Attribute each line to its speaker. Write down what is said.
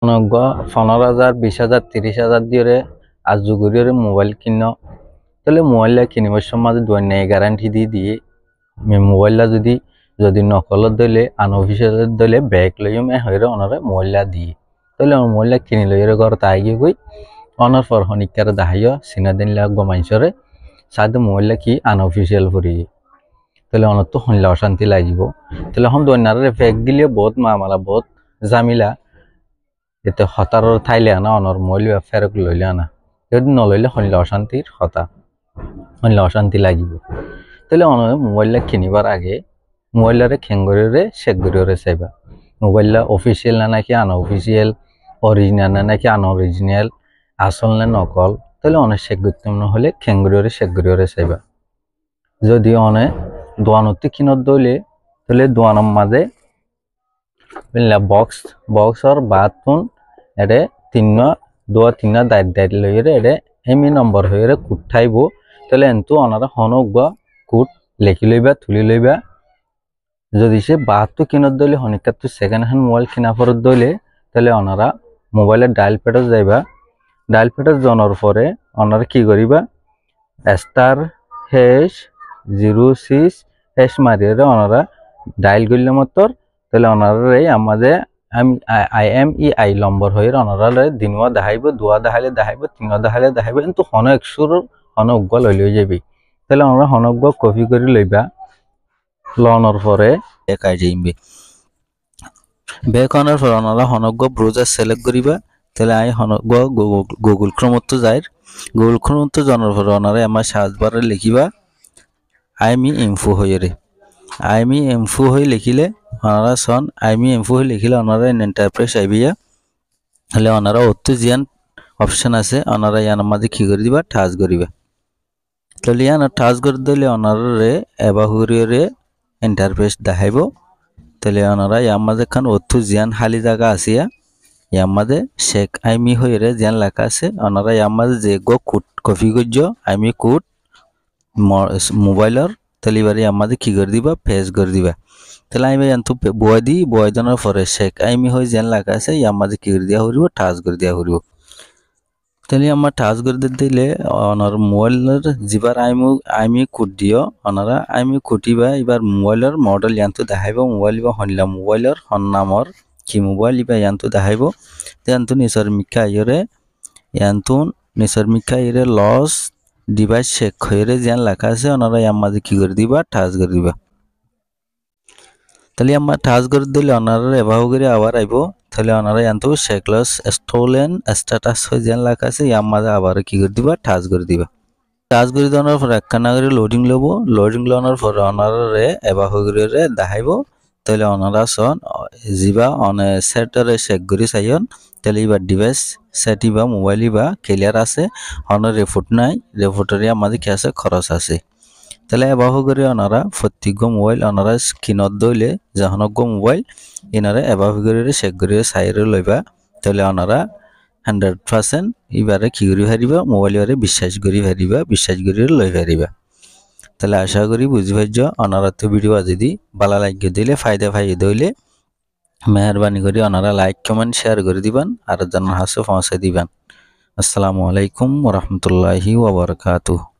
Speaker 1: অনগ্য 15,000 20,000 30,000 দিয়ে আজ যুগের মোবাইল কিন তাহলে মোবাইলটা কিনিবার সময় দুয়ার গ্যারান্টি দিয়ে মোবাইলটা যদি নকলত দিলে আনঅফিসিয়াল দিলে ব্যাগ লইম হয়ে অনারে মোবাইলটা দিয়ে তাহলে মোবাইলটা কিনি লইরে ঘর তাই গিয়ে অনার পর হনিকার দাহাইয় সিনা দিন লাগবো মানুষরে সাথে মোবাইলটা কি আনঅফিসিয়াল করি তাহলে অনার তো হইলে অশান্তি লাগিব তাহলে এখন দৈনারে ব্যাগ দিলে বহুত মামালা বহুত জামিলা এতে হতারর থাইলে আনা অনর মইল ফেরক লইলে আনা যদি নলইলে হইলে অশান্তির হতা হইলে অশান্তি লাগিব তাহলে অনর মোবাইলটা কিনিবার আগে মোবাইলরে খেঙ্গরে চেক করিরে চাইবা মোবাইলটা অফিসিয়াল না নাকি আনঅফিসিয়াল অরিজিনাল না নাকি আনঅরিজিনাল আসল না নকল তাহলে অনেক চেক করতে হলে খেঙ্গরে চেক করিরে চাইবা যদি অনে দোয়ানতে কিনত দইলে তাহলে দোয়ানোর মাঝে বক্সর বাথরুম এডে তিন দাইট লইরে এডে এমি নম্বর হইরে কুট ঠাইব তাহলে এন্তু অনারা হনক কুট লেখি লইবা তুলি লইবা যদি সে 72 কিনত দইলে হনিকাত সেকেন্ড হ্যান্ড মোবাইল কিনা পরত দইলে তাহলে অনারা মোবাইলের ডায়াল প্যাডত যাইবা ডায়াল প্যাডত জনার পরে অনারা কি করিবা *#06# মারিয়ে অনারা ডায়াল করলে মতর তাহলে অনারে আমাদের IMEI নম্বর হয়ে অনারে দিনুয়া দেখাইব দুয়া দেখাইলে দেখাইব তিনুয়া দেখাইলে দেখাইব কিন্তু হন একশোর হন উগ্গ লই যাবি তাহলে আমরা হনগ্গ কপি করে লইবা লনের পরে দেখাই যাইবে বেকনের পর অনারা হনগ্গ ব্রাউজার সিলেক্ট করিবা তাহলে আই হনগ্গ গুগল ক্রোমত যাই গুগল ক্রোমত জানার পর অনারা আমার সার্চ বারে লিখিবা IME-INFO হয়ে IME-INFO হয়ে লিখিলে অনারা সন IME-INFO হয়ে লিখিলে অনারা এন্টারপ্রাইজ আইবিয়া হলে অনারা অত জিয়ান অপশন আছে অনারা ইয়ার মাঝে কি করে দিবা টাচ করিবা তাহলে ইয়ান টাচ করে দিলে অনারে এবাহুরিরে এন্টারপ্রাইজ দেখাইব তাহলে অনারা ইয়ার মাঝে খান অত জিয়ান খালি জায়গা আছে ইয়ার মাঝে শেখ IME হয়ে জিয়ান লেখা আছে অনারা ইয়ার মাঝে যে গো কোড কপি করছ IME কোড মোবাইলের তাহলে এবারে আমাদের কি করে দিবা পেজ করে দিবা তাহলে আমি এন্তু বয় দিই বয় দেওয়ার পরে শেখ আইমি হয়ে যেন লাগা আছে আমাদের কি করে দেওয়া হইব টাচ করে দেওয়া হইব তাহলে আমার টাচ করে দিলে ওনার মোবাইলের যাবার আইমি কোড দিও ওনারা আইমি কোটিবা এবার মোবাইলের মডেল ইয়ান্তু দেখাইব মোবাইল বা হনলা মোবাইলের হন নামর কি মোবাইল বা ইয়ান্তু দেখাইব ইয়ান্তু নিচর মিকা ইরে ইয়ান্তু নিচর মিকা ইরে লস ডিভাইস চেক হয়ে যেন লেখা আছে ওনারা ইয়ার মাঝে কি করে দিবা টাচ করে দিবা তাহলে আমরা টাচ করে দিলে ওনারা এভাবে করে আবার আইব তাহলে ওনারা ইয়ান্তু শেকলস স্টোলেন স্ট্যাটাস হয়ে যেন লেখা আছে ইয়ার মাঝে আবার কি করে দিবা টাচ করে দিবা টাচ করে দেওয়ার পর একখানা করে লোডিং লব লোডিং লওয়ার পর ওনারে এভাবে করে দেখাইব তাহলে ওনারা সন যিবা অনে সেটরে চেক করে চাইন তাহলে এবার ডিভাইস সেটি বা মোবাইল বা ক্লিয়ার আছে অনার রিপোর্ট নাই রিপোর্টের আমাদের কি আছে খরচ আছে তাহলে এভাবে করে ওনারা প্রত্যেক মোবাইল ওনারা স্ক্রিনত দইলে যখনজ্ঞ মোবাইল এনারা এভাবে করে চেক করে চাইরে লইবা তাহলে ওনারা 100% এবারে কি করে পারিবা মোবাইল এবারে বিশ্বাস করে লই পারিবা তাহলে আশা করি বুঝি পাইছ ওনারা তো ভিডিও যদি ভালো লাগিয়ে দিলে ফায়দা দইলে মেহরবানি করে ওনারা লাইক কমেন্ট শেয়ার করে দিবেন আর জানার হাসে পৌঁছে দিবেন আসসালামু আলাইকুম ওয়া রাহমাতুল্লাহি ওয়া বারাকাতুহু।